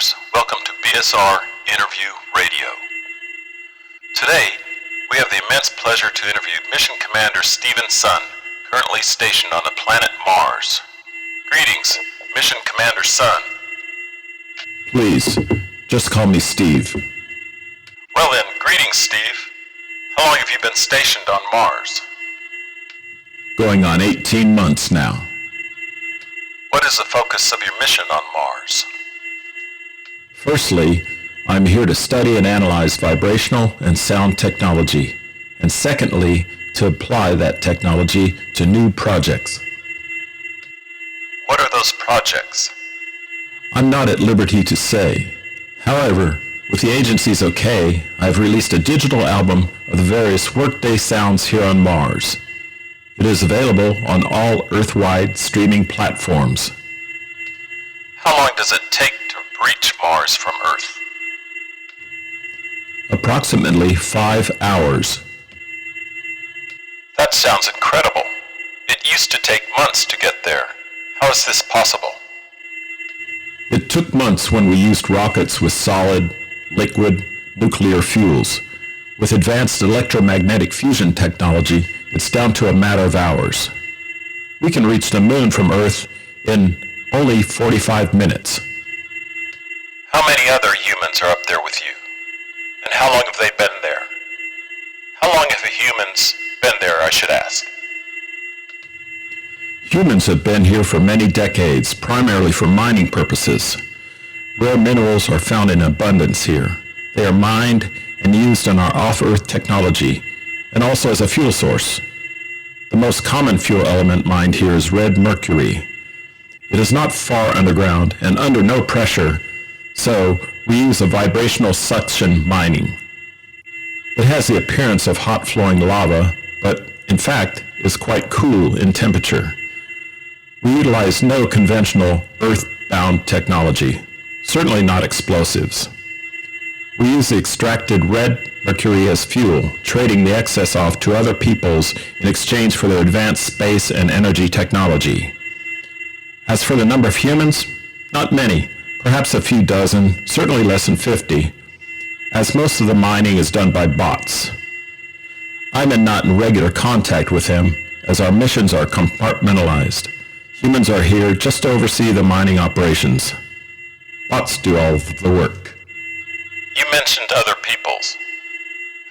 viewers, welcome to BSR Interview Radio. Today, we have the immense pleasure to interview Mission Commander Steven Sunn, currently stationed on the planet Mars. Greetings, Mission Commander Sunn. Please, just call me Steve. Well then, greetings, Steve. How long have you been stationed on Mars? Going on 18 months now. What is the focus of your mission on Mars? Firstly, I'm here to study and analyze vibrational and sound technology, and secondly, to apply that technology to new projects. What are those projects? I'm not at liberty to say. However, with the agency's okay, I've released a digital album of the various workday sounds here on Mars. It is available on all Earth-wide streaming platforms. How long does it take to reach Mars from Earth? Approximately 5 hours. That sounds incredible. It used to take months to get there. How is this possible? It took months when we used rockets with solid, liquid, nuclear fuels. With advanced electromagnetic fusion technology, it's down to a matter of hours. We can reach the moon from Earth in only 45 minutes. How many other humans are up there with you? And how long have they been there? How long have the humans been there, I should ask? Humans have been here for many decades, primarily for mining purposes. Rare minerals are found in abundance here. They are mined and used in our off-Earth technology, and also as a fuel source. The most common fuel element mined here is red mercury. It is not far underground and under no pressure, so we use a vibrational suction mining. It has the appearance of hot flowing lava, but in fact is quite cool in temperature. We utilize no conventional earth-bound technology, certainly not explosives. We use the extracted red mercury as fuel, trading the excess off to other peoples in exchange for their advanced space and energy technology. As for the number of humans, not many, perhaps a few dozen, certainly less than 50, as most of the mining is done by bots. I'm not in regular contact with them, as our missions are compartmentalized. Humans are here just to oversee the mining operations. Bots do all of the work. You mentioned other peoples.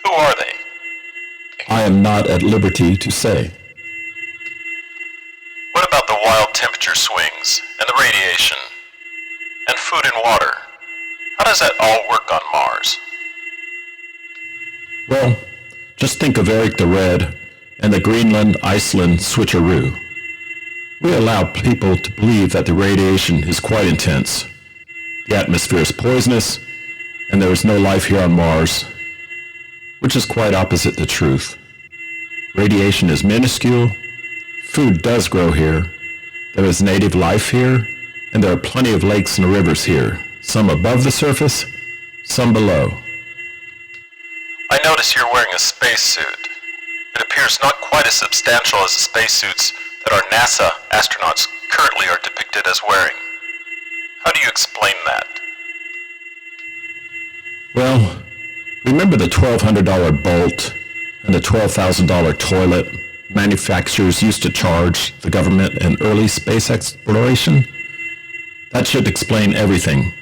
Who are they? I am not at liberty to say. What about the wild temperature swings and the radiation and food and water? How does that all work on Mars? Well, just think of Eric the Red and the Greenland-Iceland switcheroo. We allow people to believe that the radiation is quite intense. The atmosphere is poisonous, and there is no life here on Mars, which is quite opposite the truth. Radiation is minuscule, food does grow here, there is native life here, and there are plenty of lakes and rivers here, some above the surface, some below. I notice you're wearing a spacesuit. It appears not quite as substantial as the spacesuits that our NASA astronauts currently are depicted as wearing. How do you explain that? Well, remember the $1,200 bolt and the $12,000 toilet manufacturers used to charge the government in early space exploration? That should explain everything.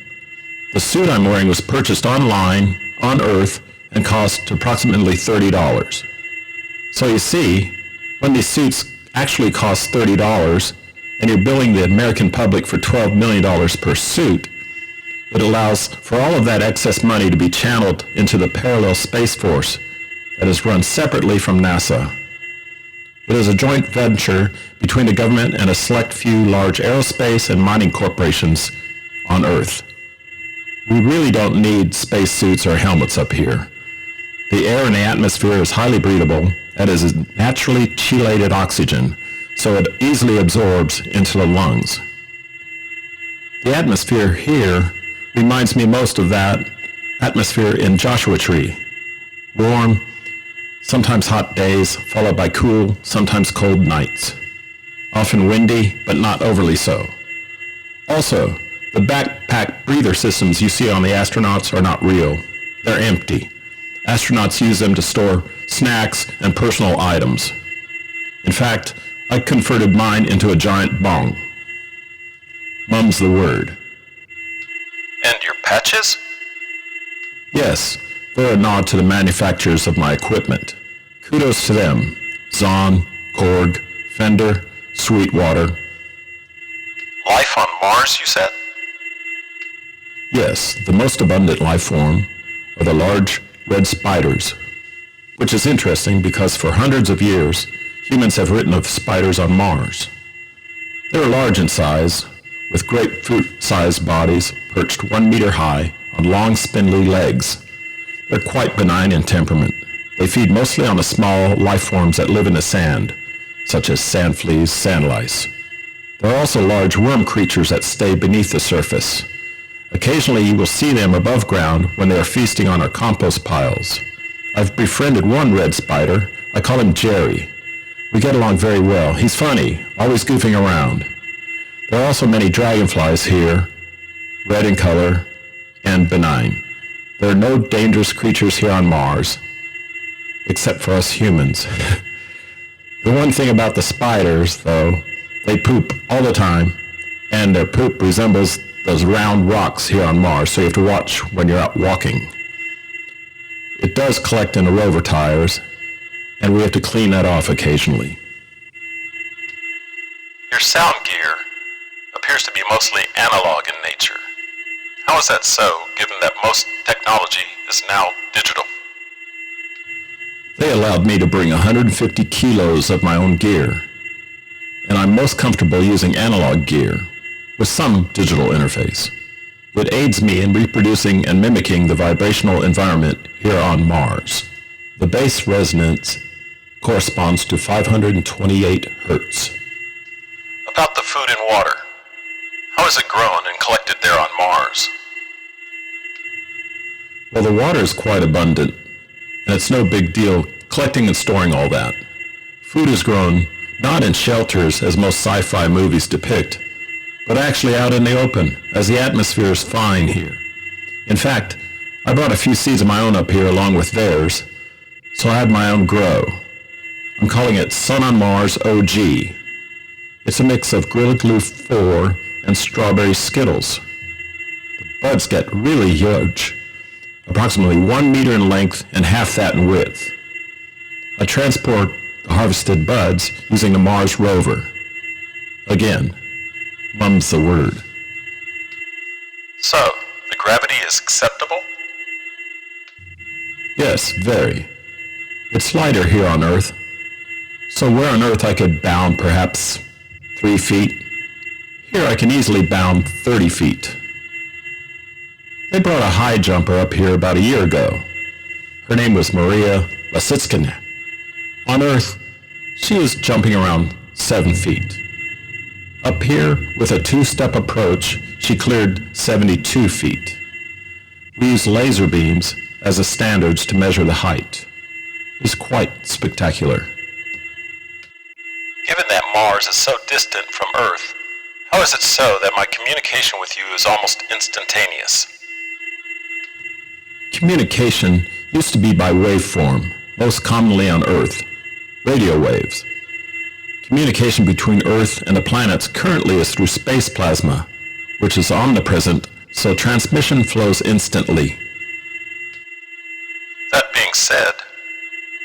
The suit I'm wearing was purchased online, on Earth, and cost approximately $30. So you see, when these suits actually cost $30, and you're billing the American public for $12 million per suit, it allows for all of that excess money to be channeled into the parallel Space Force that is run separately from NASA. It is a joint venture between the government and a select few large aerospace and mining corporations on Earth. We really don't need spacesuits or helmets up here. The air in the atmosphere is highly breathable and is naturally chelated oxygen, so it easily absorbs into the lungs. The atmosphere here reminds me most of that atmosphere in Joshua Tree. Warm, sometimes hot days, followed by cool, sometimes cold nights. Often windy, but not overly so. Also, The backpack breather systems you see on the astronauts are not real. They're empty. Astronauts use them to store snacks and personal items. In fact, I converted mine into a giant bong. Mum's the word. And your patches? Yes, they're a nod to the manufacturers of my equipment. Kudos to them. Zahn, Korg, Fender, Sweetwater. Life on Mars, you said? Yes, the most abundant life form are the large red spiders, which is interesting because for hundreds of years, humans have written of spiders on Mars. They're large in size, with grapefruit-sized bodies perched 1 meter high on long spindly legs. They're quite benign in temperament. They feed mostly on the small life forms that live in the sand, such as sand fleas, sand lice. There are also large worm creatures that stay beneath the surface. Occasionally you will see them above ground when they are feasting on our compost piles. I've befriended one red spider. I call him Jerry. We get along very well. He's funny, always goofing around. There are also many dragonflies here, red in color and benign. There are no dangerous creatures here on Mars, except for us humans. The one thing about the spiders, though, they poop all the time, and their poop resembles those round rocks here on Mars, so you have to watch when you're out walking. It does collect in the rover tires, and we have to clean that off occasionally. Your sound gear appears to be mostly analog in nature. How is that so, given that most technology is now digital? They allowed me to bring 150 kilos of my own gear, and I'm most comfortable using analog gear with some digital interface. It aids me in reproducing and mimicking the vibrational environment here on Mars. The base resonance corresponds to 528 hertz. About the food and water, how is it grown and collected there on Mars? Well, the water is quite abundant, and it's no big deal collecting and storing all that. Food is grown not in shelters as most sci-fi movies depict, but actually out in the open, as the atmosphere is fine here. In fact, I brought a few seeds of my own up here along with theirs, so I had my own grow. I'm calling it Sun on Mars OG. It's a mix of Gorilla Glue 4 and strawberry Skittles. The buds get really huge, approximately 1 meter in length and half that in width. I transport the harvested buds using the Mars rover. Again, mum's the word. So, the gravity is acceptable? Yes, very. It's lighter here on Earth. So where on Earth I could bound perhaps 3 feet, here I can easily bound 30 feet. They brought a high jumper up here about a year ago. Her name was Maria Lasitskina. On Earth, she was jumping around 7 feet. Up here, with a 2-step approach, she cleared 72 feet. We used laser beams as the standards to measure the height. It was quite spectacular. Given that Mars is so distant from Earth, how is it so that my communication with you is almost instantaneous? Communication used to be by waveform, most commonly on Earth, radio waves. Communication between Earth and the planets currently is through space plasma, which is omnipresent, so transmission flows instantly. That being said,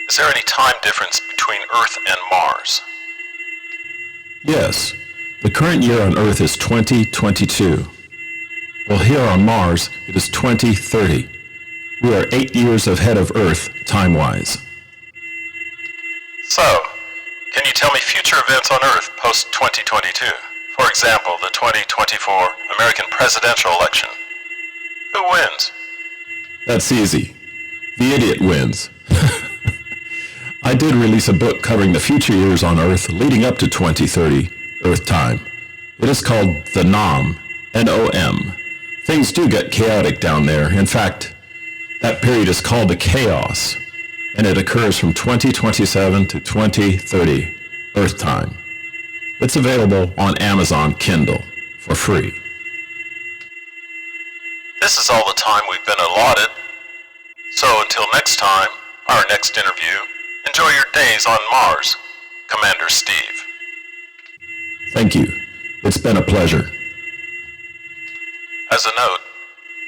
is there any time difference between Earth and Mars? Yes, the current year on Earth is 2022. Well, here on Mars, it is 2030. We are 8 years ahead of Earth, time-wise. So, can you tell me future events on Earth post-2022? For example, the 2024 American presidential election. Who wins? That's easy. The idiot wins. I did release a book covering the future years on Earth leading up to 2030 Earth time. It is called The NOM, N-O-M. Things do get chaotic down there. In fact, that period is called the chaos, and it occurs from 2027 to 2030 Earth time. It's available on Amazon Kindle for free. this is all the time we've been allotted. So until next time, our next interview, enjoy your days on Mars, Commander Steve. Thank you. It's been a pleasure. As a note,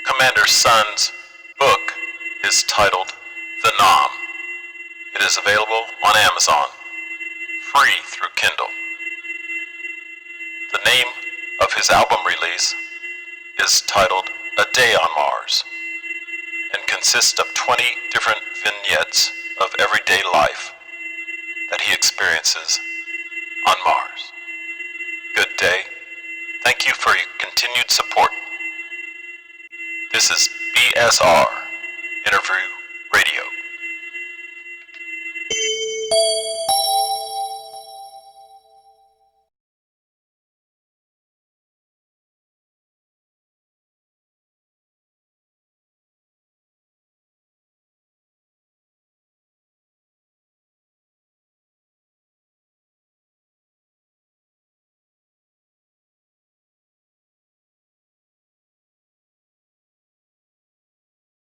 Commander Sunn's book is titled The Nom. It is available on Amazon, free through Kindle. The name of his album release is titled A Day on Mars and consists of 20 different vignettes of everyday life that he experiences on Mars. Good day. Thank you for your continued support. This is BSR Interview